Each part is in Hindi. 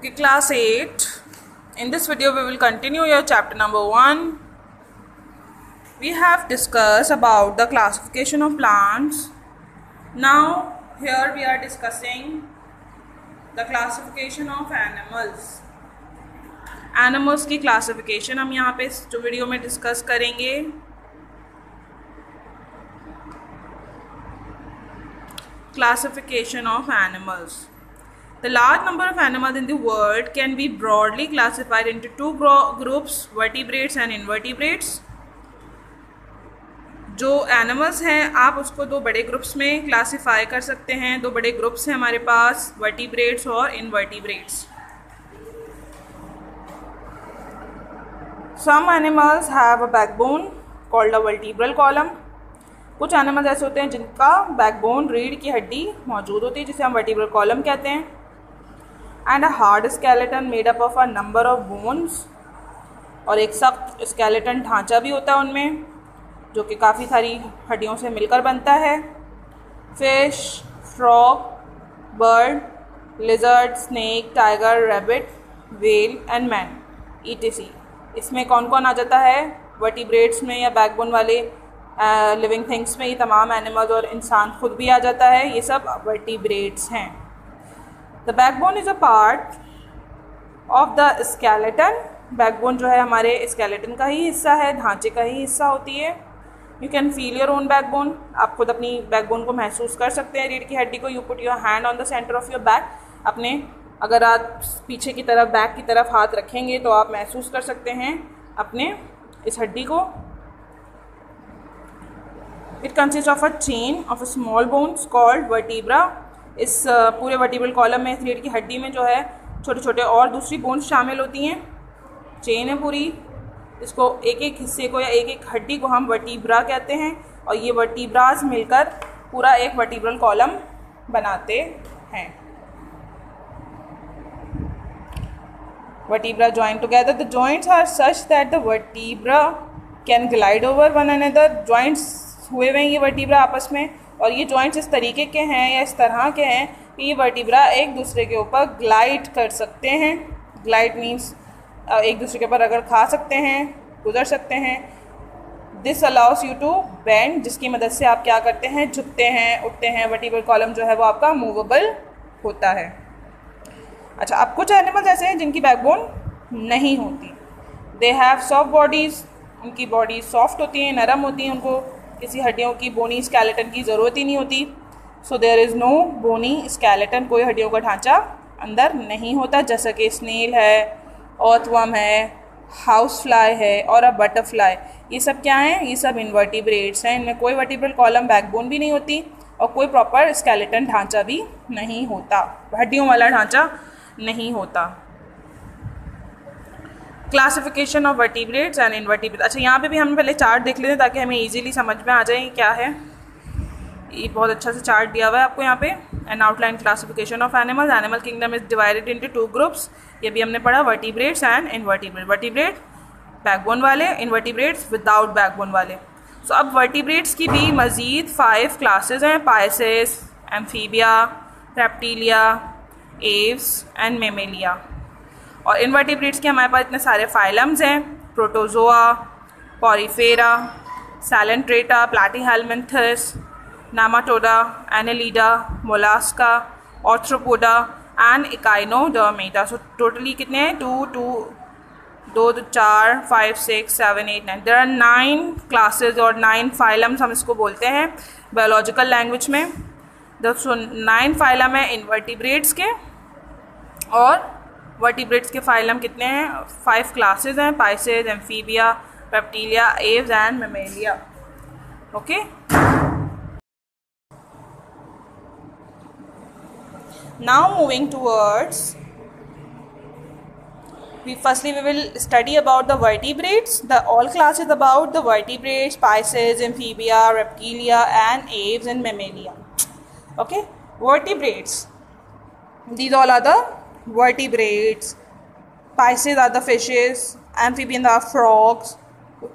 Okay, class 8. In this video, we will continue your chapter number 1. We have discussed about the classification of plants. Now, here we are discussing the classification of animals. Animals की classification हम यहाँ पे इस वीडियो में डिस्कस करेंगे. Classification of animals. The large number of animals in the world can be broadly classified into two groups, vertebrates and invertebrates. जो एनिमल्स हैं आप उसको दो बड़े ग्रुप्स में क्लासिफाई कर सकते हैं. दो बड़े ग्रुप्स हैं हमारे पास, वर्टिब्रेट्स और invertebrates. Some animals have a backbone called a vertebral column. कुछ एनिमल्स ऐसे होते हैं जिनका बैकबोन रीढ़ की हड्डी मौजूद होती है जिसे हम वर्टिब्रल कॉलम कहते हैं. And a hard skeleton made up of a number of bones. और एक सख्त स्केलेटन ढांचा भी होता है उनमें जो कि काफ़ी सारी हड्डियों से मिलकर बनता है. Fish, frog, bird, lizard, snake, tiger, rabbit, whale and man ETC. इसमें कौन कौन आ जाता है वर्टिब्रेट्स में या बैकबोन वाले लिविंग थिंग्स में? ये तमाम एनिमल्स और इंसान खुद भी आ जाता है. ये सब वर्टिब्रेट्स हैं. The backbone is a part of the skeleton. Backbone जो है हमारे स्केलेटन का ही हिस्सा है, ढांचे का ही हिस्सा होती है. You can feel your own backbone. आप खुद अपनी बैकबोन को महसूस कर सकते हैं, रीढ़ की हड्डी को. You put your hand on the centre of your back. अपने अगर आप पीछे की तरफ, बैक की तरफ हाथ रखेंगे तो आप महसूस कर सकते हैं अपने इस हड्डी को. It consists of a chain of small bones called vertebra. इस पूरे वर्टिब्रल कॉलम में, इस रीढ़ की हड्डी में जो है छोटे छोटे और दूसरी बोन्स शामिल होती हैं. चेन है पूरी. इसको एक एक हिस्से को या एक एक हड्डी को हम वर्टिब्रा कहते हैं और ये वर्टिब्रास मिलकर पूरा एक वर्टिब्रल कॉलम बनाते हैं. Vertebra joined together. The joints are such that the vertebra can glide over one another. Joints हुए हुए हैं ये वर्टिब्रा आपस में, और ये जॉइंट्स इस तरीके के हैं या इस तरह के हैं कि ये वर्टिब्रा एक दूसरे के ऊपर ग्लाइड कर सकते हैं. ग्लाइड मीन्स एक दूसरे के ऊपर अगर खा सकते हैं, गुजर सकते हैं. This allows you to bend, जिसकी मदद से आप क्या करते हैं, झुकते हैं, उठते हैं. वर्टिब्रल कॉलम जो है वो आपका मूवेबल होता है. अच्छा, अब कुछ एनिमल्स ऐसे हैं जिनकी बैकबोन नहीं होती. They have soft bodies. उनकी बॉडी सॉफ्ट होती हैं, नरम होती हैं. उनको किसी हड्डियों की बोनी स्केलेटन की ज़रूरत ही नहीं होती. So there is no bony skeleton. कोई हड्डियों का ढांचा अंदर नहीं होता. जैसा कि स्नेल है, अर्थवर्म है, हाउस फ्लाई है और अ बटरफ्लाई. ये सब क्या हैं? ये सब इनवर्टिब्रेट्स हैं. इनमें कोई वर्टिब्रल कॉलम, बैकबोन भी नहीं होती और कोई प्रॉपर स्केलेटन ढांचा भी नहीं होता, हड्डियों वाला ढांचा नहीं होता. Classification of vertebrates and invertebrates. अच्छा, यहाँ पे भी हम पहले चार्ट देख लेते हैं ताकि हमें इजीली समझ में आ जाए क्या है. ये बहुत अच्छा से चार्ट दिया हुआ है आपको यहाँ पे. N outline classification of animals. Animal kingdom is divided into two groups. ये भी हमने पढ़ा, vertebrates and invertebrate. Vertebrate backbone वाले, इनवर्टिब्रेट्स विदाउट बैकबोन वाले. सो अब वर्टिब्रेट्स की भी मज़ीद 5 क्लासेज हैं. Pisces, Amphibia, Reptilia, Aves and Mammalia. और इनवर्टिब्रेट्स के हमारे पास इतने सारे फाइलम्स हैं. Protozoa, Porifera, Coelenterata, Platyhelminthes, Nematoda, Annelida, Mollusca, Arthropoda and Echinodermata. So totally कितने हैं? 2, 4, 5, 6, 7, 8, 9. देयर आर 9 क्लासेज और 9 फाइलम्स हम इसको बोलते हैं बायोलॉजिकल लैंग्वेज में. 9 फाइलम है इनवर्टिब्रेट्स के, और वर्टिब्रेट्स के फाइलम कितने हैं? 5 क्लासेज हैं. Pisces, Amphibia, Reptilia, Aves and Mammalia. Okay. Now moving towards, we will study about the vertebrates. The all classes about the vertebrates, Pisces, amphibia, reptilia and aves and mammalia. Okay, vertebrates. These all are the vertebrates. Pisces are the fishes, amphibians are frogs,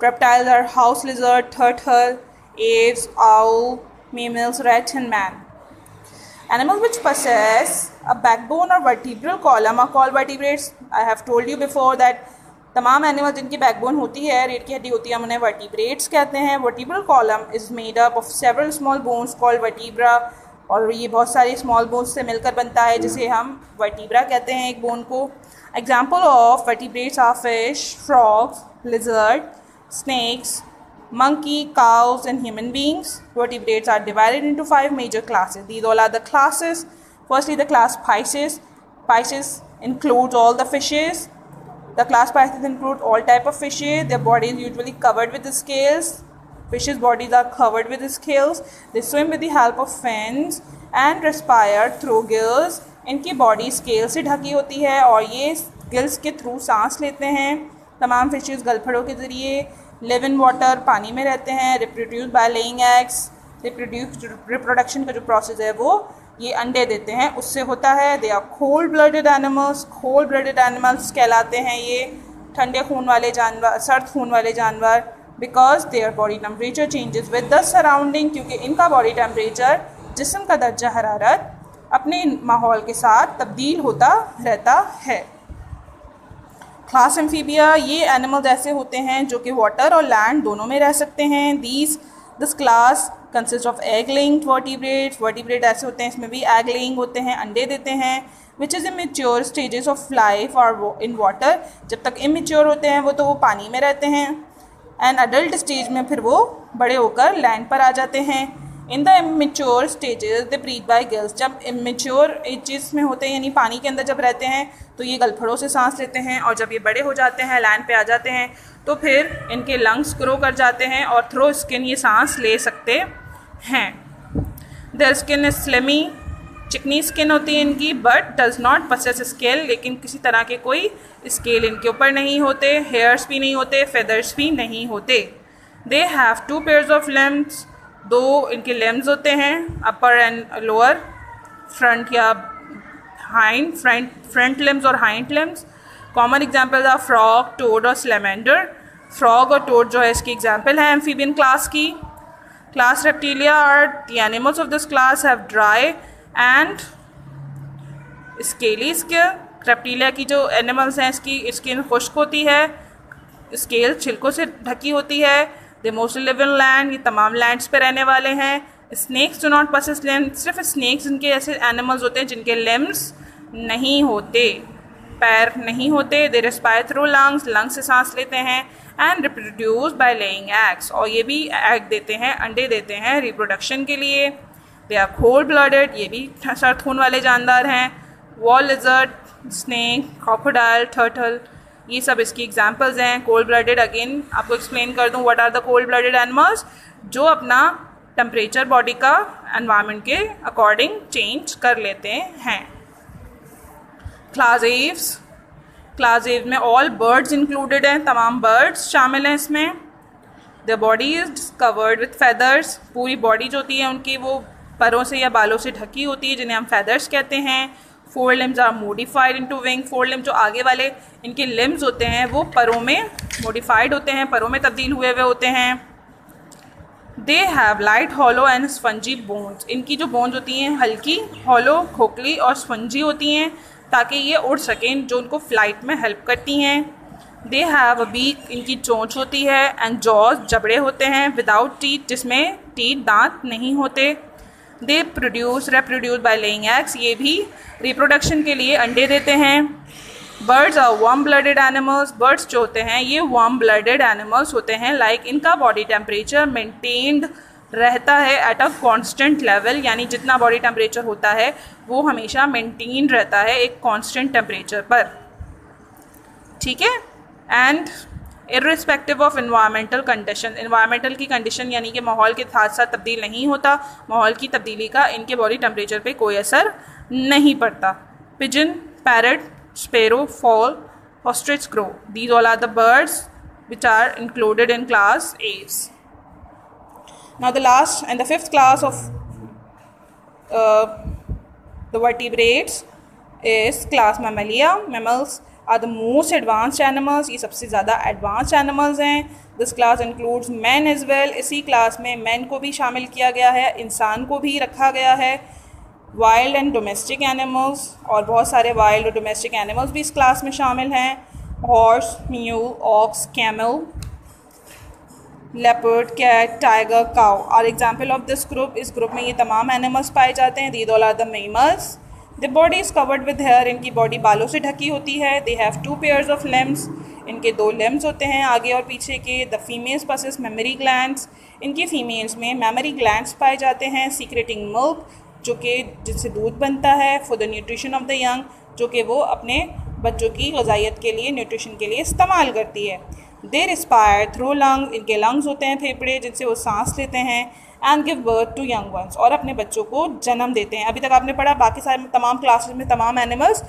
reptiles are house lizard, turtle, aves, owl, mammals, rat and man. Animals which possess a backbone or vertebral column are called vertebrates. I have told you before that तमाम एनिमल जिनकी बैकबोन होती है, रीढ़ की हड्डी होती है, हम उन्हें वर्टिब्रेट्स कहते हैं. Vertebral column is made up of several small bones called vertebra, और ये बहुत सारी स्मॉल बोन्स से मिलकर बनता है जिसे हम वर्टिब्रा कहते हैं एक बोन को. Example of vertebrates are fish, frogs, lizard, snakes, monkey, cows and human beings. Vertebrates are divided into 5 major classes. These all are the classes. Firstly, the class Pisces. Pisces includes all the fishes. The class Pisces include all type of fishes. Their body is usually covered with the scales. Fishes' bodies are covered with the scales. They swim with the help of fins and respire through gills. इनकी बॉडी स्केल से ढकी होती है और ये गिल्स के थ्रू सांस लेते हैं. तमाम फिशेस गलफड़ों के ज़रिए लिव इन वाटर, पानी में रहते हैं. Reproduce by laying eggs. Reproduction का जो प्रोसेस है वो ये अंडे देते हैं उससे होता है. They are cold blooded animals. Cold blooded animals कहलाते हैं ये ठंडे खून वाले जानवर, सर्द खून वाले जानवर. Because their body temperature changes with the surrounding, क्योंकि इनका बॉडी टेम्परेचर, जिस्म का दर्जा हरारत अपने माहौल के साथ तब्दील होता रहता है. क्लास एम्फीबिया, ये एनिमल्स ऐसे होते हैं जो कि वाटर और लैंड दोनों में रह सकते हैं. This class consist of egg laying vertebrates. Vertebrate ऐसे होते हैं इसमें भी एग लेइंग होते हैं, अंडे देते हैं. Which is immature stages of life और इन वाटर. जब तक इमेच्योर होते हैं वो तो वो पानी में रहते हैं. एंड अडल्ट स्टेज में फिर वो बड़े होकर लैंड पर आ जाते हैं. In the immature stages they breathe by gills. जब इमेच्योर एजेस में होते हैं यानी पानी के अंदर जब रहते हैं तो ये गलफड़ों से सांस लेते हैं, और जब ये बड़े हो जाते हैं, लैंड पे आ जाते हैं, तो फिर इनके लंग्स ग्रो कर जाते हैं और थ्रू स्किन ये सांस ले सकते हैं. Their skin is slimy. चिकनी स्किन होती है इनकी, but does not possess scale. लेकिन किसी तरह के कोई स्केल इनके ऊपर नहीं होते. हेयर्स भी नहीं होते, फेदर्स भी नहीं होते. They have 2 pairs of limbs. 2 इनके लिम्स होते हैं, अपर एंड लोअर, फ्रंट या हाइंड, फ्रंट लिम्स और hind limbs. Common examples are frog, toad और स्लेमेंडर. फ्रॉग और टोड जो है इसकी एग्जाम्पल है एम्फीबियन क्लास की. Class reptilia are the animals of this class have dry and scaly skin. Reptilia की जो एनिमल्स हैं इसकी स्किन खुश्क होती है, स्केल छिलकों से ढकी होती है. They mostly live in land. ये तमाम लैंड्स पे रहने वाले हैं. Snakes do not possess limbs. सिर्फ स्नेक्स इनके ऐसे एनिमल्स होते हैं जिनके लिम्स नहीं होते, पैर नहीं होते. दे रेस्पायर थ्रू लंग्स. लंग्स से सांस लेते हैं. And reproduce by laying eggs. और ये भी एग देते हैं, अंडे देते हैं रिप्रोडक्शन के लिए. They are cold blooded. ये भी सर्द खून वाले जानदार हैं. Wall lizard, snake, crocodile, turtle, ये सब इसकी एग्जाम्पल्स हैं. कोल्ड ब्लडेड, अगेन आपको एक्सप्लेन कर दूं what are the cold blooded animals, जो अपना टेम्परेचर बॉडी का एनवायरनमेंट के अकॉर्डिंग चेंज कर लेते हैं. Class aves. क्लास एव्स में ऑल बर्ड्स इंक्लूडेड हैं, तमाम बर्ड्स शामिल हैं इसमें. The body is covered with feathers. पूरी बॉडी जो होती है उनकी वो परों से या बालों से ढकी होती है जिन्हें हम फेदर्स कहते हैं. 4 limbs are modified into wing. 4 limbs जो आगे वाले इनके लिम्स होते हैं वो परों में मोडिफाइड होते हैं, परों में तब्दील हुए हुए होते हैं. They have light, hollow and spongy bones. इनकी जो बोन्स होती हैं हल्की, हॉलो, खोखली और स्पंजी होती हैं ताकि ये उड़ सकें, जो उनको फ्लाइट में हेल्प करती हैं. They have a beak. इनकी चोंच होती है. एंड जॉज, जबड़े होते हैं. विदाउट टीथ, जिसमें टीथ, दांत नहीं होते. They reproduce by laying eggs. ये भी रिप्रोडक्शन के लिए अंडे देते हैं. Birds are warm blooded animals. Birds जो होते हैं ये वार्म ब्लडेड एनिमल्स होते हैं. लाइक इनका बॉडी टेम्परेचर मेंटेन्ड रहता है एट अ कांस्टेंट लेवल, यानी जितना बॉडी टेम्परेचर होता है वो हमेशा मेंटेन रहता है एक कांस्टेंट टेम्परेचर पर. ठीक है. And irrespective of environmental condition. Environmental की कंडीशन यानी कि माहौल के साथ साथ तब्दील नहीं होता. माहौल की तब्दीली का इनके बॉडी टेम्परेचर पे कोई असर नहीं पड़ता. Pigeon, parrot, sparrow, fowl, ostrich, crow. These all are the birds which are included in class Aves. Now the last and the 5th class of the vertebrates is class Mammalia. Mammals are the most advanced animals. ये सबसे ज़्यादा advanced animals हैं. This class includes men as well. इसी class में men को भी शामिल किया गया है, इंसान को भी रखा गया है. वाइल्ड एंड डोमेस्टिक एनिमल्स, और बहुत सारे वाइल्ड और डोमेस्टिक एनिमल्स भी इस क्लास में शामिल हैं। Horse, mule, ox, camel, leopard, cat, tiger, cow are example of this group. इस ग्रुप में ये तमाम एनिमल्स पाए जाते हैं। These all are the mammals. The body is covered with hair, इनकी बॉडी बालों से ढकी होती है। They have 2 pairs of limbs, इनके 2 लिम्स होते हैं आगे और पीछे के। The females possess mammary glands, इनकी फीमेल्स में मेमरी ग्लैंड्स पाए जाते हैं। सीक्रेटिंग मिल्क, जो कि जिससे दूध बनता है। For the nutrition of the young, जो कि वो अपने बच्चों की ग़िज़ाइयत के लिए, न्यूट्रिशन के लिए इस्तेमाल करती है। दे रिस्पायर थ्रू लंग्स, इनके लंग्स होते हैं फेफड़े जिनसे वो सांस लेते हैं। And give birth to young ones, और अपने बच्चों को जन्म देते हैं। अभी तक आपने पढ़ा बाकी सारे तमाम क्लासेस में तमाम एनिमल्स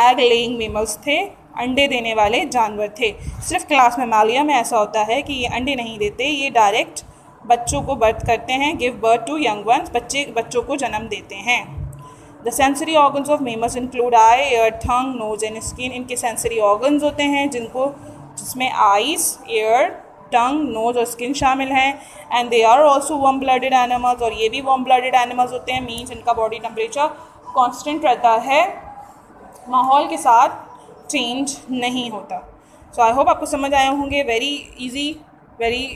एग लेइंग मेमल्स थे, अंडे देने वाले जानवर थे। सिर्फ क्लास मैमालिया में ऐसा होता है कि ये अंडे नहीं देते, ये डायरेक्ट बच्चों को बर्थ करते हैं। Give birth to young ones, बच्चों को जन्म देते हैं। The sensory organs of mammals include eye, ear, tongue, nose and skin, इनके सेंसरी ऑर्गन्स होते हैं जिसमें आइज, एयर, टंग, नोज और स्किन शामिल हैं। And they are also warm blooded animals, और ये भी वार्म ब्लडेड एनिमल्स होते हैं। मीन्स इनका बॉडी टेम्परेचर कांस्टेंट रहता है, माहौल के साथ चेंज नहीं होता। सो आई होप आपको समझ आए होंगे। वेरी इजी, वेरी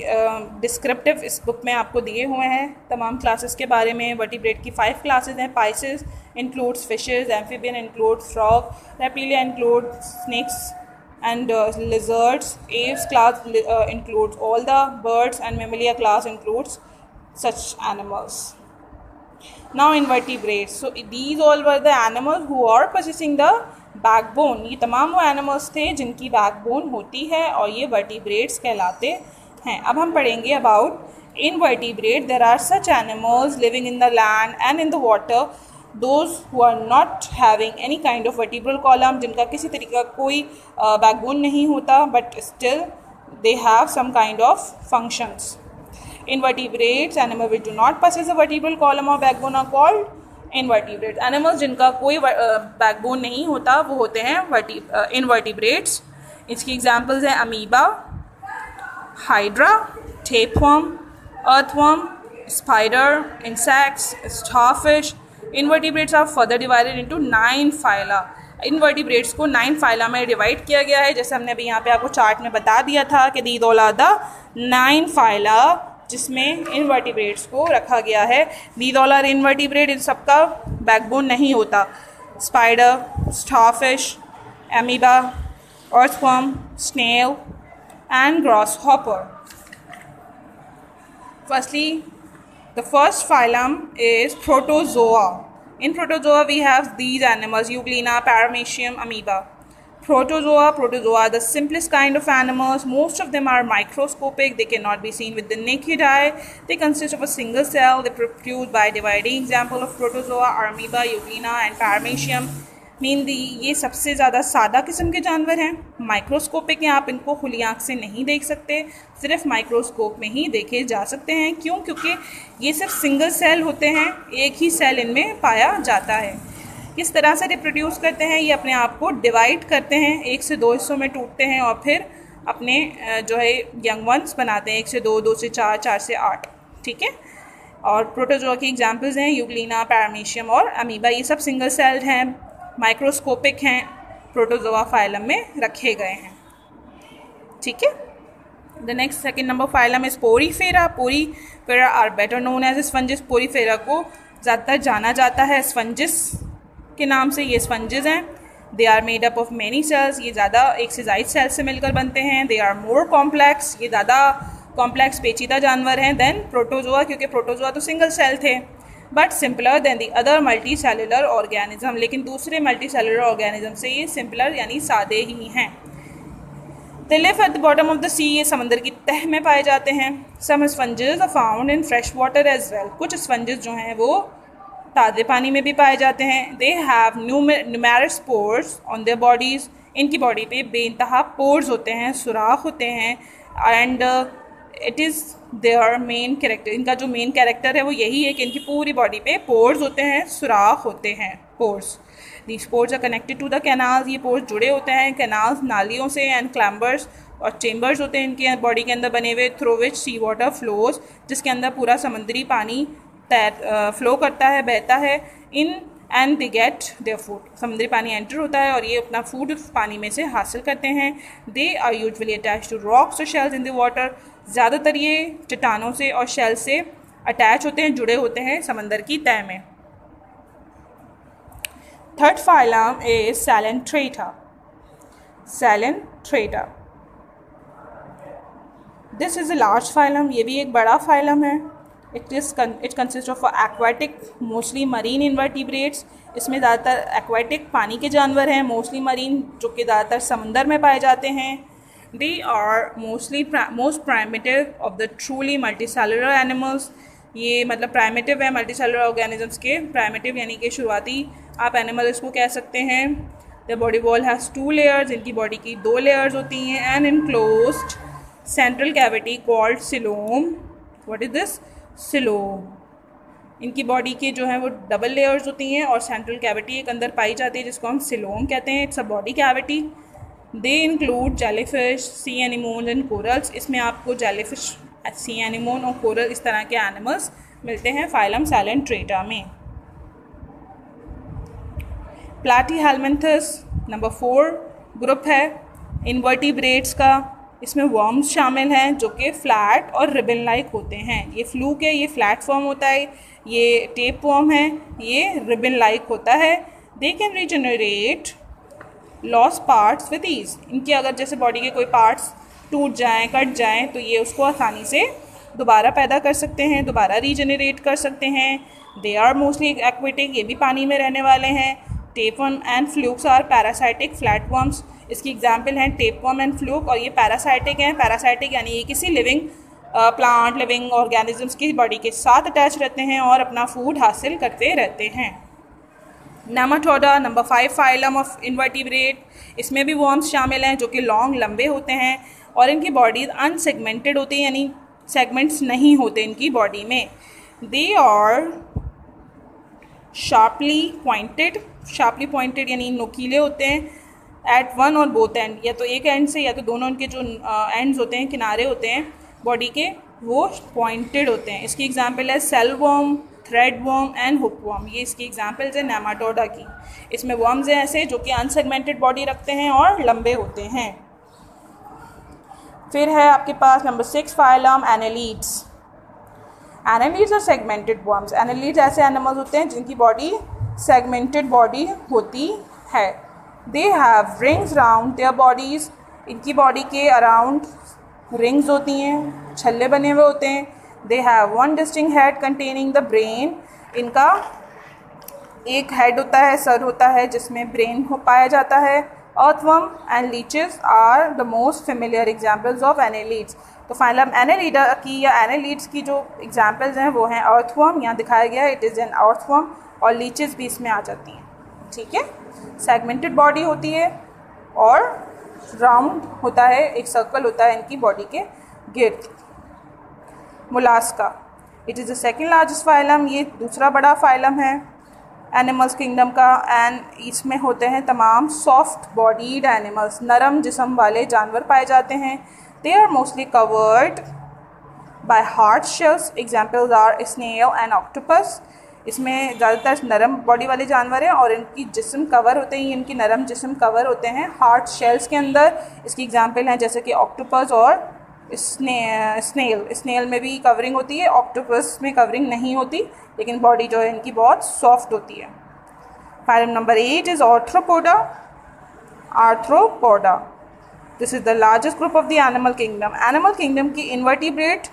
डिस्क्रिप्टिव इस बुक में आपको दिए हुए हैं तमाम क्लासेस के बारे में। वर्टिब्रेट की 5 क्लासेस हैं। Pisces includes fishes, amphibian includes frog, Reptilia includes snakes and lizards. Aves class includes all the birds, and Mammalia class includes such animals. Now invertebrates. So these all were the animals who are possessing the backbone. ये तमाम वो animals थे जिनकी backbone होती है, और ये vertebrates कहलाते हैं। अब हम पढ़ेंगे about invertebrate. There are such animals living in the land and in the water, those who are not having any kind of vertebral column, जिनका किसी तरीके का कोई backbone नहीं होता, but still they have some kind of functions. Invertebrates, animals which do not possess a vertebral column or backbone are called invertebrates. Animals जिनका कोई backbone नहीं होता वो होते हैं invertebrates. इसकी examples हैं amoeba, hydra, tapeworm, earthworm, spider, insects, starfish. Invertebrates are further divided into 9 phyla. Invertebrates को 9 phyla में डिवाइड किया गया है, जैसे हमने अभी यहाँ पे आपको चार्ट में बता दिया था कि these all are the 9 phyla जिसमें invertebrates को रखा गया है। These all are invertebrate, इन सबका बैकबोन नहीं होता। Spider, starfish, amoeba, earthworm, snail and grasshopper. Firstly, the first phylum is Protozoa. In Protozoa we have these animals: Euglena, Paramecium, amoeba. Protozoa are the simplest kind of animals. Most of them are microscopic. They cannot be seen with the naked eye. They consist of a single cell. They reproduce by dividing. Example of Protozoa are amoeba, Euglena and Paramecium. ये सबसे ज़्यादा सादा किस्म के जानवर हैं। माइक्रोस्कोपिक हैं, आप इनको खुली आँख से नहीं देख सकते, सिर्फ माइक्रोस्कोप में ही देखे जा सकते हैं। क्यों? क्योंकि ये सिर्फ सिंगल सेल होते हैं, एक ही सेल इनमें पाया जाता है। किस तरह से रिप्रोड्यूस करते हैं? ये अपने आप को डिवाइड करते हैं, 1 से 2 हिस्सों में टूटते हैं और फिर अपने जो है यंग वंस बनाते हैं, 1 से 2, 2 से 4, 4 से 8। ठीक है। और प्रोटोजोआ की एग्जाम्पल्स हैं यूग्लिना, पैरामीशियम और अमीबा। ये सब सिंगल सेल्ड हैं, माइक्रोस्कोपिक हैं, प्रोटोजोआ फाइलम में रखे गए हैं। ठीक है। The next second number phylum is Porifera. Porifera are better known as sponges. Porifera को ज़्यादातर जाना जाता है स्पंजिस के नाम से। ये स्पंजिस हैं। They are made up of many cells. ये ज़्यादा एक से ज़ायद सेल से मिलकर बनते हैं. They are more complex. ये ज़्यादा कॉम्प्लेक्स पेचीदा जानवर हैं देन प्रोटोजोआ, क्योंकि प्रोटोजोआ तो सिंगल सेल थे। But simpler than the other multicellular organism. लेकिन दूसरे मल्टी सेलुलर ऑर्गेनिज्म से ये सिंपलर यानी सादे ही हैं. They live at the bottom of the sea. ये समंदर की तह में पाए जाते हैं. Some sponges are found in fresh water as well. कुछ स्पंजेस जो हैं वो ताज़े पानी में भी पाए जाते हैं. They have numerous pores on their bodies. इनकी बॉडी पे बेइंतहा पोर्स होते हैं, सुराख होते हैं. And it is their main character. इनका जो मेन कैरेक्टर है वो यही है कि इनकी पूरी बॉडी पे पोर्स होते हैं, सुराख होते हैं, pores. These pores are connected to the canals. ये पोर्स जुड़े होते हैं कैनाल्स, नालियों से. एंड क्लैम्बर्स और चेम्बर्स होते हैं इनके बॉडी के अंदर बने हुए, through which sea water flows, जिसके अंदर पूरा समंदरी पानी फ्लो करता है, बहता है. In and they get their food. समुद्री पानी एंटर होता है और ये अपना फूड पानी में से हासिल करते हैं। They are usually attach to rocks और शेल्स इन द वाटर। ज़्यादातर ये चट्टानों से और शेल से अटैच होते हैं, जुड़े होते हैं समंदर की तह में। Third phylum is Coelenterata. Coelenterata, this is a large phylum, ये भी एक बड़ा फाइलम है। It consist of aquatic mostly marine invertebrates. इसमें ज़्यादातर एक्वाटिक पानी के जानवर हैं, मोस्टली मरीन, जो कि ज़्यादातर समंदर में पाए जाते हैं। They are most primitive of the truly multicellular animals. ये मतलब प्राइमेटिव है मल्टीसेलुलर ऑर्गेनिजम्स के। प्राइमेटिव यानी कि शुरुआती आप एनिमल इसको कह सकते हैं। The body wall has 2 layers, इनकी बॉडी की 2 लेयर्स होती हैं। And enclosed central cavity called coelom. What is this? Coelom. इनकी बॉडी के जो है वो डबल लेयर्स होती हैं और सेंट्रल कैविटी एक अंदर पाई जाती है जिसको हम सिलोम कहते हैं। It's a body cavity. They include jellyfish, C anemone and corals. इसमें आपको जेलीफिश, सी एनिमोन और कोरल इस तरह के एनिमल्स मिलते हैं फाइलम सैलेंट्रेटा में। प्लैटीहेलमिन्थस नंबर 4 ग्रुप है इन्वर्टिब्रेट्स का। इसमें वर्म्स शामिल हैं जो कि फ्लैट और रिबन लाइक होते हैं। ये फ्लूक है, ये फ्लैट फॉर्म होता है। ये टेप वर्म है, ये रिबन लाइक होता है। They can regenerate lost parts with ease. इनके अगर जैसे बॉडी के कोई पार्ट्स टूट जाएं, कट जाएं, तो ये उसको आसानी से दोबारा पैदा कर सकते हैं, दोबारा रीजनरेट कर सकते हैं। दे आर मोस्टली एक्वेटिक, ये भी पानी में रहने वाले हैं। Tapeworm and flukes are parasitic flatworms. इसकी एग्जाम्पल हैं टेपवर्म एंड फ्लूक, और ये पैरासाइटिक हैं। पैरासाइटिक यानी ये किसी लिविंग प्लांट, लिविंग ऑर्गेनिजम्स की बॉडी के साथ अटैच रहते हैं और अपना फूड हासिल करते रहते हैं। Nematoda number 5 phylum of invertebrate. इसमें भी वर्म्स शामिल हैं जो कि लॉन्ग, लंबे होते हैं और इनकी बॉडी अनसेगमेंटेड होती है, यानी सेगमेंट्स नहीं होते इनकी बॉडी में। दे आर शार्पली पॉइंटेड यानी नोकीले होते हैं। एट वन और बोथ एंड, या तो एक एंड से या तो दोनों उनके जो एंड्स होते हैं, किनारे होते हैं बॉडी के, वो पॉइंटेड होते हैं। इसकी एग्जांपल है cell worm, threadworm and hookworm. ये इसकी एग्जांपल्स है नेमाटोडा की। इसमें वर्म्स हैं ऐसे जो कि अनसेगमेंटेड बॉडी रखते हैं और लंबे होते हैं। फिर है आपके पास नंबर 6 फाइलम एनालीड्स। एनालीड्स और सेगमेंटेड वर्म्स। एनालीड्स ऐसे एनिमल्स होते हैं जिनकी बॉडी सेगमेंटेड बॉडी होती है। They have rings round their bodies. इनकी बॉडी के अराउंड रिंग्स होती हैं, छल्ले बने हुए होते हैं। They have one distinct head containing the brain. इनका एक हेड होता है, सर होता है जिसमें ब्रेन को पाया जाता है। Earthworm and leeches are the most familiar examples of annelids. तो फाइलम एनालीडा की या एनालीड्स की जो एग्जाम्पल्स हैं वो हैं अर्थवर्म, यहाँ दिखाया गया है, इट इज़ एन अर्थवर्म, और लीचेस भी इसमें आ जाती हैं। ठीक है, सेगमेंटेड बॉडी होती है और राउंड होता है, एक सर्कल होता है इनकी बॉडी के गिर्द। Mollusca, it is the second largest phylum. ये दूसरा बड़ा फाइलम है एनिमल्स किंगडम का। एंड इसमें होते हैं तमाम सॉफ्ट बॉडीड एनिमल्स, नरम जिस्म वाले जानवर पाए जाते हैं। They are mostly covered by hard shells. Examples are snail and octopus. इसमें ज़्यादातर नरम बॉडी वाले जानवर हैं और इनकी जिस्म कवर होते हैं, इनकी नरम जिस्म कवर होते हैं हार्ड शेल्स के अंदर। इसकी एग्जाम्पल हैं जैसे कि ऑक्टोपस और स्नेल में भी कवरिंग होती है, ऑक्टोपस में कवरिंग नहीं होती, लेकिन बॉडी जो है इनकी बहुत सॉफ्ट होती है। Phylum number 8 is arthropoda. Arthropoda, this is the largest group of the animal kingdom. Animal kingdom की इन्वर्टिब्रेट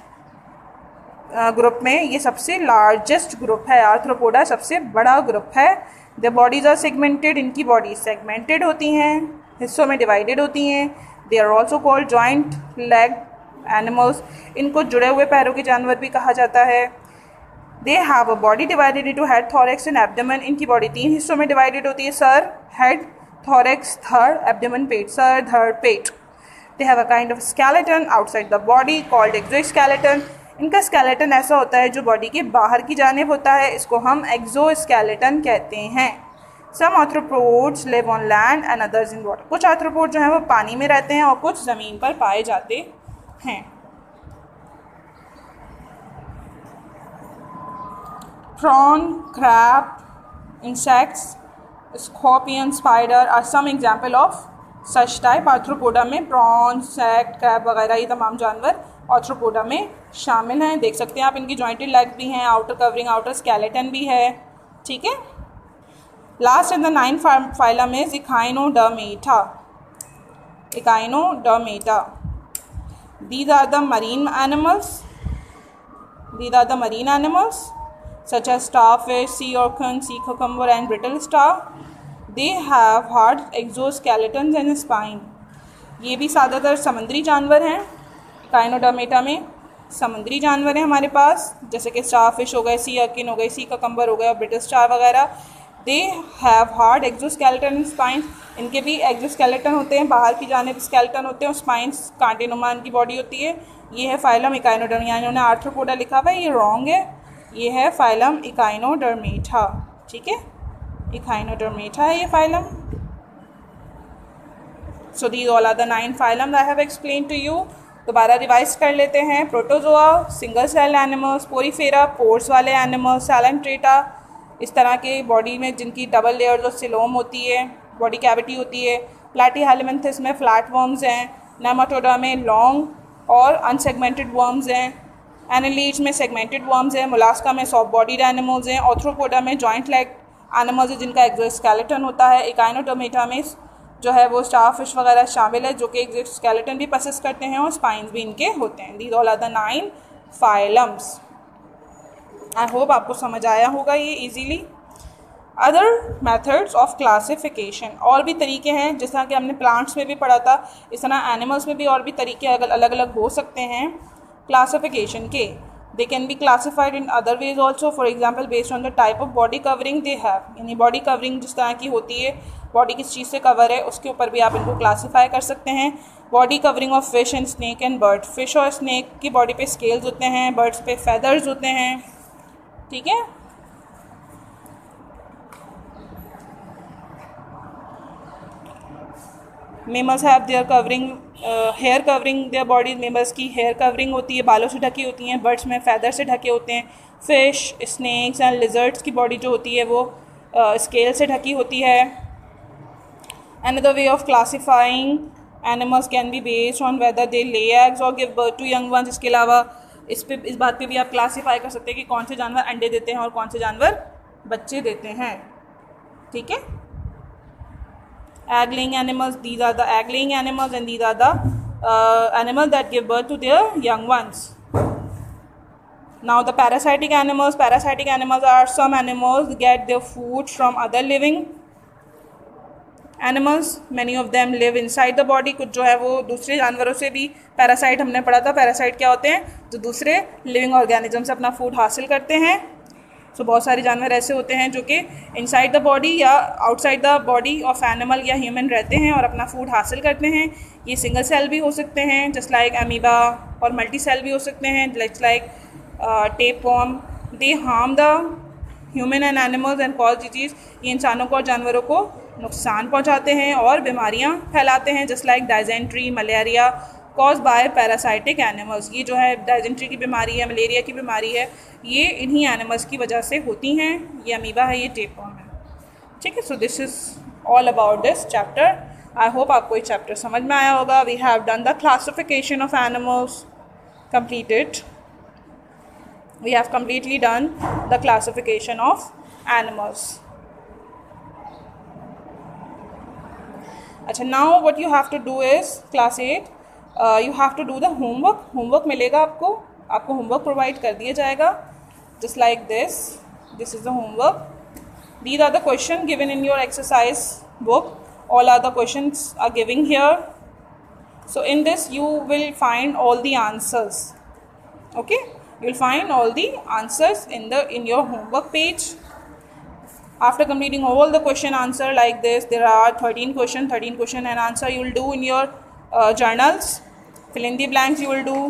ग्रुप में ये सबसे लार्जेस्ट ग्रुप है। आर्थ्रोपोडा सबसे बड़ा ग्रुप है। The bodies are segmented. इनकी बॉडी सेगमेंटेड होती हैं, हिस्सों में डिवाइडेड होती हैं। They are also called joint leg animals. इनको जुड़े हुए पैरों के जानवर भी कहा जाता है। They have a body divided into head, thorax and abdomen. इनकी बॉडी 3 हिस्सों में डिवाइडेड होती है, सर, हेड, थॉरैक्स, धड़, एब्डोमेन, पेट, सर, धड़, पेट। They have a kind of skeleton outside the body called exoskeleton. इनका स्केलेटन ऐसा होता है जो बॉडी के बाहर की जानिब होता है, इसको हम एक्सोस्केलेटन कहते हैं। Some arthropods live on land and others in water. कुछ आर्थ्रोपोड जो हैं वो पानी में रहते हैं और कुछ ज़मीन पर पाए जाते हैं। Prawn, crab, insects, scorpion, spider are some example of such type. आर्थ्रोपोडा में प्रॉन, इंसेक्ट, क्रैब वगैरह ये तमाम जानवर आर्थ्रोपोडा में शामिल हैं। देख सकते हैं आप, इनकी जॉइंटेड लेग्स भी हैं, आउटर कवरिंग, आउटर स्केलेटन भी है। ठीक है। Last in the 9th phylum is Echinodermata. Echinodermata, these are the marine animals. These are the marine animals such as starfish, sea urchin, sea cucumber and brittle star. They have hard exoskeletons and spine. ये भी ज़्यादातर समुद्री जानवर हैं। इकाइनोडर्मेटा में समुद्री जानवर हैं हमारे पास, जैसे कि स्टारफिश हो गए, सी अर्किन हो गए, सी ककम्बर हो गए और ब्रिटिल स्टार वगैरह। They have hard exoskeleton and spine. इनके भी एक्जोस्केलेटन होते हैं, बाहर की जानिब स्केलेटन होते हैं, और स्पाइंस कांटे नुमा इनकी बॉडी होती है। ये है फाइलम इकाइनोडर्मेटा। यहाँ इन्होंने आर्थ्रोपोडा लिखा हुआ है, ये रॉन्ग है। ये है फाइलम इकाइनोडर्मेटा। ठीक है, इकाइनोडर्मेटा है ये phylum. So these all are the 9 phylum I have explain to you. दोबारा रिवाइज कर लेते हैं। Protozoa, single cell animals, Porifera, pores वाले एनिमल्स, सैलेंट्रेटा, इस तरह के बॉडी में जिनकी डबल लेयर्स और सिलोम होती है, बॉडी कैविटी होती है। प्लैटीहेलमिन्थस में फ्लैट वर्म्स हैं। नेमाटोडा में लॉन्ग और अनसेगमेंटेड वर्म्स हैं। एनालीज में सेगमेंटेड वर्म्स हैं। मोलास्का में सॉफ्ट बॉडीड एनिमल्स हैं। आर्थ्रोपोडा में जॉइंट लेग एनिमल्स है जिनका एक्सोस्केलेटन होता है। इकाइनोडर्मेटा में जो है वो स्टारफिश वगैरह शामिल है जो कि एक्सोस्केलेटन भी पोसेस करते हैं और स्पाइंस भी इनके होते हैं। These all are the 9 phylums. I hope आपको समझ आया होगा ये easily. Other methods of classification, और भी तरीके हैं, जिस तरह कि हमने प्लांट्स में भी पढ़ा था, इस तरह एनिमल्स में भी और भी तरीके अलग अलग हो सकते हैं क्लासिफिकेशन के। They can be classified in other ways also, for example based on the type of body covering they have. यानी बॉडी कवरिंग जिस तरह की होती है, बॉडी किस चीज़ से कवर है, उसके ऊपर भी आप इनको क्लासीफाई कर सकते हैं। Body covering of fish and snake and bird. Fish और स्नेक की बॉडी पे स्केल्स होते हैं, बर्ड्स पे फेदर्स होते हैं। ठीक है। Mammals have their covering, hair covering their body. Mammals की हेयर कवरिंग होती है, बालों से ढकी होती हैं। बर्ड्स में फैदर से ढके होते हैं। फिश, स्नेक्स एंड लिजर्ड्स की बॉडी जो होती है वो स्केल से ढकी होती है। Another way of classifying animals can be based on whether they lay eggs और give birth to young ones. इसके अलावा इस बात पे भी आप क्लासीफाई कर सकते हैं कि कौन से जानवर अंडे देते हैं और कौन से जानवर बच्चे देते हैं। ठीक है। egg laying animals, these are the egg laying animals and these are the animals that give birth to their young ones. Now the parasitic animals. Parasitic animals are some animals get their food from other living animals. Many of them live inside the body. कुछ जो है वो दूसरे जानवरों से भी, पैरासाइट हमने पढ़ा था। पैरासाइट क्या होते हैं? जो दूसरे लिविंग ऑर्गेनिज्म से अपना फूड हासिल करते हैं। सो बहुत सारे जानवर ऐसे होते हैं जो कि इनसाइड द बॉडी या outside the body of animal या ह्यूमन रहते हैं और अपना फूड हासिल करते हैं। ये सिंगल सेल भी हो सकते हैं जस्ट लाइक अमीबा, और मल्टी सेल भी हो सकते हैं just like tapeworm. They harm the human and animals and cause disease. ये इंसानों को और जानवरों को नुकसान पहुंचाते हैं और बीमारियां फैलाते हैं just like dysentery, malaria, cause by parasitic animals. ये जो है डायजेंट्री की बीमारी है, मलेरिया की बीमारी है, ये इन्हीं एनिमल्स की वजह से होती हैं। ये अमीबा है, ये टेपवर्म है। ठीक है। So this is all about this chapter. I hope आपको ये चैप्टर समझ में आया होगा। We have done the classification of animals completed. We have completely done the classification of animals. अच्छा, now what you have to do is class 8 you have to do the homework. homework मिलेगा आपको homework provide कर दिया जाएगा just like this. This is the homework. These are the questions given in your exercise book. All other questions are given here. So in this you will find all the answers. Okay, you will find all the answers in your homework page. After completing all the question answer like this, there are 13 question and answer you will do in your journals. Fill in the blanks you will do,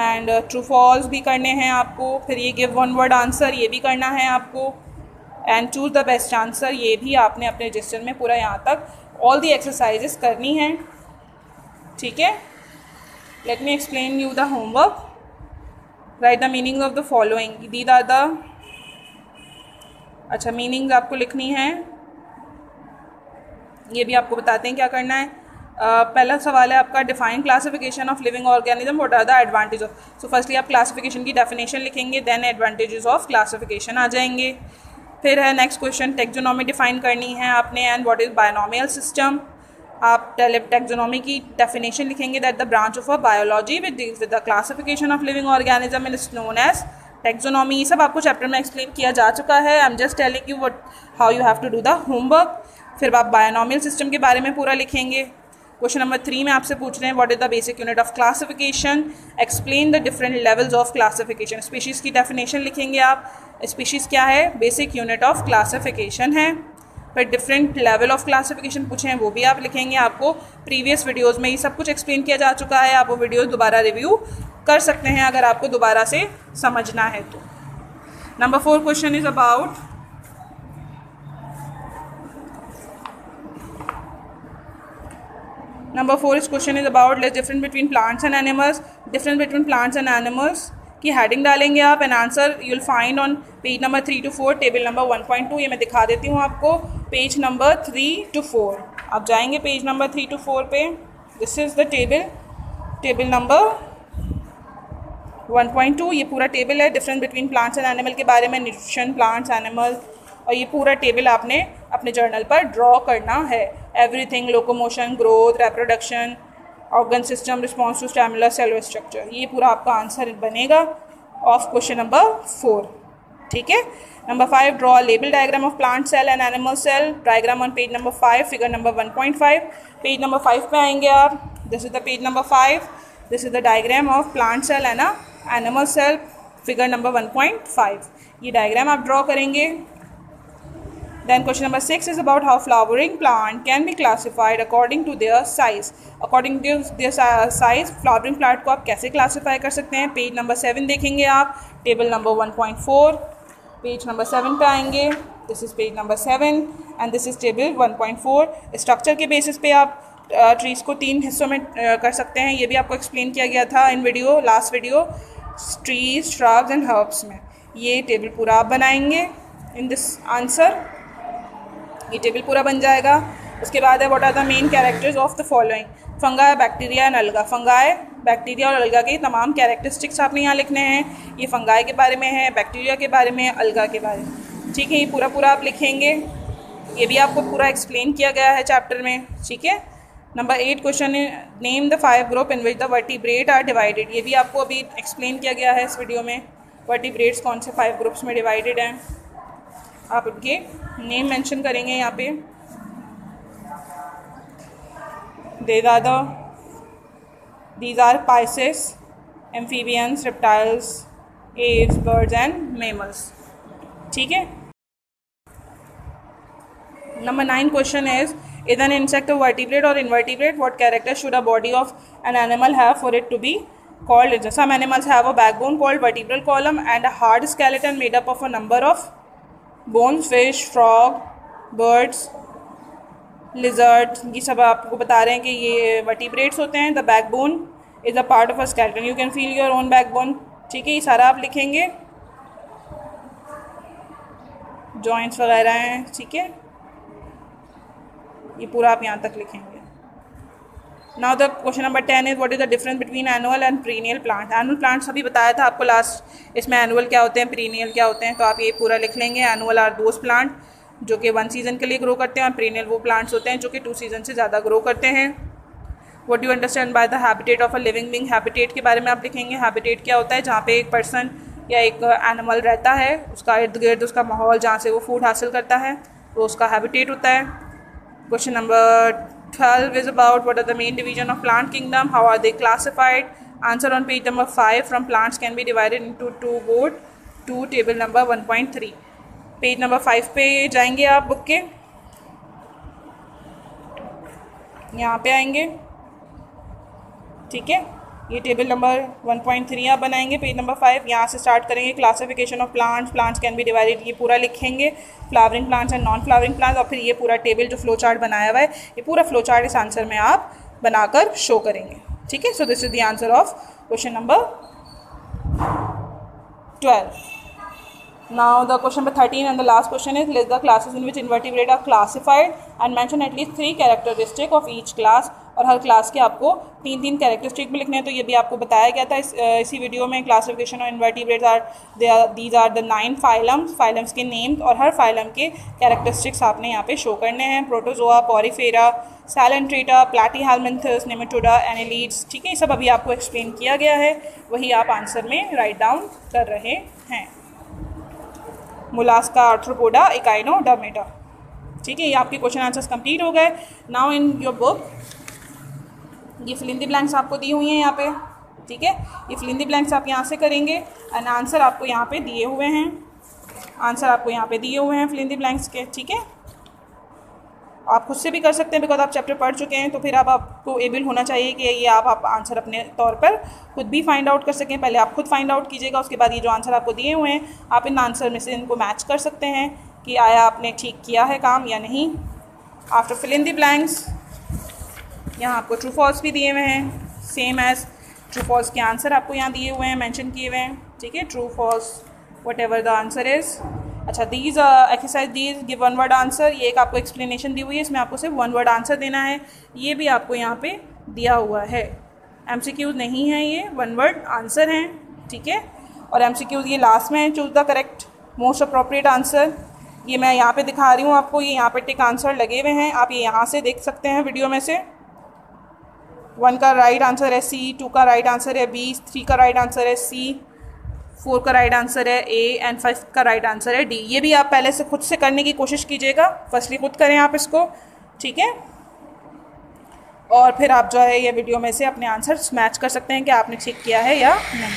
and true false भी करने हैं आपको. फिर ये give one word answer ये भी करना है आपको, and choose the best answer ये भी आपने अपने रजिस्टर में पूरा यहाँ तक all the exercises करनी हैं. ठीक है. Let me explain you the homework. Write the meaning of the following. These are the अच्छा, मीनिंग्स आपको लिखनी है, ये भी आपको बताते हैं क्या करना है। पहला सवाल है आपका, define classification of living organism, what are the advantage of. So firstly आप क्लासिफिकेशन की डेफिनेशन लिखेंगे, देन एडवांटेजेस ऑफ क्लासिफिकेशन आ जाएंगे। फिर है नेक्स्ट क्वेश्चन, टेक्सोनॉमी डिफाइन करनी है आपने, and what is binomial system. आप टेक्सोनॉमी की डेफिनेशन लिखेंगे, that the branch of a biology which deals with the classification of living organism is known as taxonomy. ये सब आपको चैप्टर में एक्सप्लेन किया जा चुका है, I am just telling you what how you have to do the homework. फिर आप बायनोमियल सिस्टम के बारे में पूरा लिखेंगे। क्वेश्चन नंबर 3 में आपसे पूछ रहे हैं, what is the basic unit of classification, explain the different levels of classification. Species की डेफिनेशन लिखेंगे आप, स्पीशीज़ क्या है, बेसिक यूनिट ऑफ क्लासिफिकेशन है। फिर डिफरेंट लेवल ऑफ क्लासिफिकेशन पूछे हैं, वो भी आप लिखेंगे। आपको प्रीवियस वीडियोज़ में ये सब कुछ एक्सप्लेन किया जा चुका है, आप वो वीडियोज़ दोबारा रिव्यू कर सकते हैं अगर आपको दोबारा से समझना है तो। Number 4 question is about Number 4 इस question is about less difference between plants and animals. Difference between plants and animals की हेडिंग डालेंगे आप, and answer you will find on page number 3 to 4, table number 1.2। ये मैं दिखा देती हूँ आपको, पेज नंबर 3 to 4। आप जाएंगे पेज नंबर 3 to 4 पे, this is the table number 1.2। ये पूरा टेबल है difference between plants and animal के बारे में, न्यूट्रिशन, प्लांट्स, एनिमल, और ये पूरा टेबल आपने अपने जर्नल पर ड्रॉ करना है। Everything, locomotion, growth, reproduction, organ system, response to stimulus, cellular structure, ये पूरा आपका आंसर बनेगा ऑफ क्वेश्चन नंबर 4। ठीक है। Number 5, draw label diagram of plant cell and animal cell, diagram on page number 5, figure number 1.5। Page number 5 पे आएंगे आप, this is the page number 5, this is the diagram of plant cell and animal cell, figure number 1.5। ये डायग्राम आप ड्रॉ करेंगे। Then question number 6 is about how flowering plant can be classified according to their size. According to their size, flowering plant को आप कैसे classify कर सकते हैं। पेज नंबर 7 देखेंगे आप, टेबल नंबर 1.4, पेज नंबर 7 पे आएंगे, this is page number 7 and this is table 1.4। Structure के बेसिस पे आप ट्रीज़ को 3 हिस्सों में कर सकते हैं, ये भी आपको एक्सप्लेन किया गया था in video, last video, trees, shrubs and herbs में। ये टेबल पूरा आप बनाएंगे इन दिस आंसर, ये टेबल पूरा बन जाएगा। उसके बाद है what are the main characters of the following, fungi, bacteria and alga. Fungi, bacteria और अलगा के तमाम कैरेक्टरिस्टिक्स आपने यहाँ लिखने हैं। ये फंगाई के बारे में है, बैक्टीरिया के बारे में, अलगा के बारे में। ठीक है, ये पूरा आप लिखेंगे, ये भी आपको पूरा एक्सप्लेन किया गया है चैप्टर में। ठीक है। नंबर 8 क्वेश्चन है, name the 5 group in which the vertebrate are divided. ये भी आपको अभी एक्सप्लेन किया गया है इस वीडियो में, वर्टिब्रेट्स कौन से 5 ग्रुप्स में डिवाइडेड हैं। आप उनके नेम मेंशन करेंगे यहाँ पे। These are Pisces, amphibians, reptiles, aves, birds and mammals. ठीक है। Number 9 question is an insect a vertebrate और invertebrate, what character should a body of an animal have for it to be called? Some animals have a backbone called vertebral column and a hard skeleton made up of a number of bones. Fish, frog, birds, lizard, ये सब आपको बता रहे हैं कि ये vertebrates होते हैं। The backbone is a part of a skeleton. You can feel your own backbone. ठीक है, ये सारा आप लिखेंगे, joints वगैरह हैं। ठीक है, ये पूरा आप यहाँ तक लिखेंगे। Now the question number 10 is what is the difference between annual and perennial plant. Annual plants अभी बताया था आपको लास्ट, इसमें annual क्या होते हैं, perennial क्या होते हैं, तो आप ये पूरा लिख लेंगे। Annual are those plant जो कि 1 सीज़न के लिए ग्रो करते हैं, और perennial वो plants होते हैं जो कि 2 सीज़न से ज़्यादा ग्रो करते हैं। What do you understand by the habitat of a living being? habitat के बारे में आप लिखेंगे। habitat क्या होता है, जहाँ पे एक पर्सन या एक एनिमल रहता है, उसका इर्द गिर्द उसका माहौल जहाँ से वो फूड हासिल करता है, तो उसका habitat होता है। Question number 12 is about what are the main division of plant kingdom, how are they classified. Answer on page number 5, from plants can be divided into 2 board to table number 1.3। Page number 5 पे जाएंगे आप बुक के, यहाँ पे आएंगे। ठीक है, ये टेबल नंबर 1.3 आप बनाएंगे, पेज नंबर 5, यहाँ से स्टार्ट करेंगे। Classification of plants can be divided, ये पूरा लिखेंगे। Flowering plants and non flowering plants, और फिर ये पूरा टेबल जो फ्लो चार्ट बनाया हुआ है, ये पूरा फ्लो चार्ट इस आंसर में आप बनाकर शो करेंगे। ठीक है, so this is the answer of question number 12। Now the question number 13 and the last question is, list the classes in which invertebrate are classified and mention at least 3 characteristic of each class. और हर क्लास के आपको 3 कैरेक्टरिस्टिक भी लिखने हैं, तो ये भी आपको बताया गया था इसी वीडियो में. Classification of invertebrates are these are the 9 phylums के नेम्स, और हर फाइलम के कैरेक्टरिस्टिक्स आपने यहाँ पे शो करने हैं. Protozoa, Porifera, Coelenterata, Platyhelminthes, Nematoda, annelids. ठीक है, ये सब अभी आपको एक्सप्लेन किया गया है, वही आप आंसर में राइट डाउन कर रहे हैं. Mollusca, arthropoda, Echinodermata. ठीक है, ये आपके क्वेश्चन आंसर्स कंप्लीट हो गए. नाउ इन योर बुक ये फिल इन द ब्लैंक्स आपको दी हुई हैं यहाँ पे. ठीक है, ये फिल इन द ब्लैंक्स आप यहाँ से करेंगे एंड आंसर आपको यहाँ पे दिए हुए हैं. आंसर आपको यहाँ पे दिए हुए हैं फिल इन द ब्लैंक्स के. ठीक है, आप खुद से भी कर सकते हैं बिकॉज आप चैप्टर पढ़ चुके हैं, तो फिर अब आपको एबल होना चाहिए कि ये आप आंसर अपने तौर पर खुद भी फाइंड आउट कर सकें. पहले आप खुद फाइंड आउट कीजिएगा, उसके बाद ये जो आंसर आपको दिए हुए हैं आप इन आंसर में से इनको मैच कर सकते हैं कि आया आपने ठीक किया है काम या नहीं. After fill in the blanks यहाँ आपको ट्रू फॉल्स भी दिए हुए हैं, सेम एज ट्रू फॉल्स के आंसर आपको यहाँ दिए हुए हैं, मेंशन किए हुए हैं. ठीक है, true false whatever the answer is. अच्छा, these exercise these give one word answer. ये एक आपको एक्सप्लेनेशन दी हुई है, इसमें आपको सिर्फ वन वर्ड आंसर देना है. ये भी आपको यहाँ पे दिया हुआ है. MCQs नहीं है, ये वन वर्ड आंसर हैं. ठीक है, और MCQs ये लास्ट में है, choose the correct most appropriate answer. ये मैं यहाँ पे दिखा रही हूँ आपको, ये यहाँ पे टिक आंसर लगे हुए हैं, आप ये यहाँ से देख सकते हैं वीडियो में से. 1 का राइट आंसर है C, 2 का राइट आंसर है B, 3 का राइट आंसर है C, 4 का राइट आंसर है A एंड 5 का राइट आंसर है D. ये भी आप पहले से खुद से करने की कोशिश कीजिएगा, फर्स्टली खुद करें आप इसको. ठीक है, और फिर आप जो है ये वीडियो में से अपने आंसर मैच कर सकते हैं कि आपने ठीक किया है या नहीं.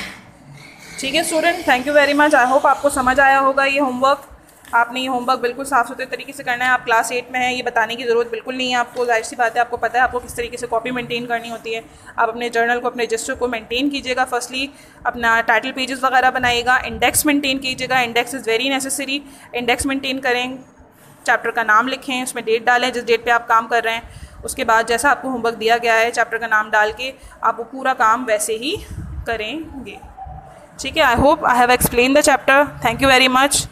ठीक है student, thank you very much. I hope आपको समझ आया होगा ये होमवर्क. आपने ये होमवर्क बिल्कुल साफ़ सुथरे तरीके से करना है. आप क्लास 8 में हैं, ये बताने की ज़रूरत बिल्कुल नहीं है आपको. जाहिर सी बात है, आपको पता है आपको किस तरीके से कॉपी मेंटेन करनी होती है. आप अपने जर्नल को, अपने रजिस्टर को मेंटेन कीजिएगा. फर्स्टली अपना टाइटल पेजेस वगैरह बनाइएगा. इंडेक्स मेंटेन कीजिएगा, index is very necessary. Index maintain करें, चैप्टर का नाम लिखें, उसमें डेट डालें जिस डेट पर आप काम कर रहे हैं. उसके बाद जैसा आपको होमवर्क दिया गया है चैप्टर का नाम डाल के आप वो पूरा काम वैसे ही करेंगे. ठीक है, I hope I have explain the chapter. Thank you very much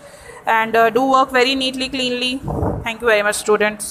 and do work very neatly, cleanly. Thank you very much, students.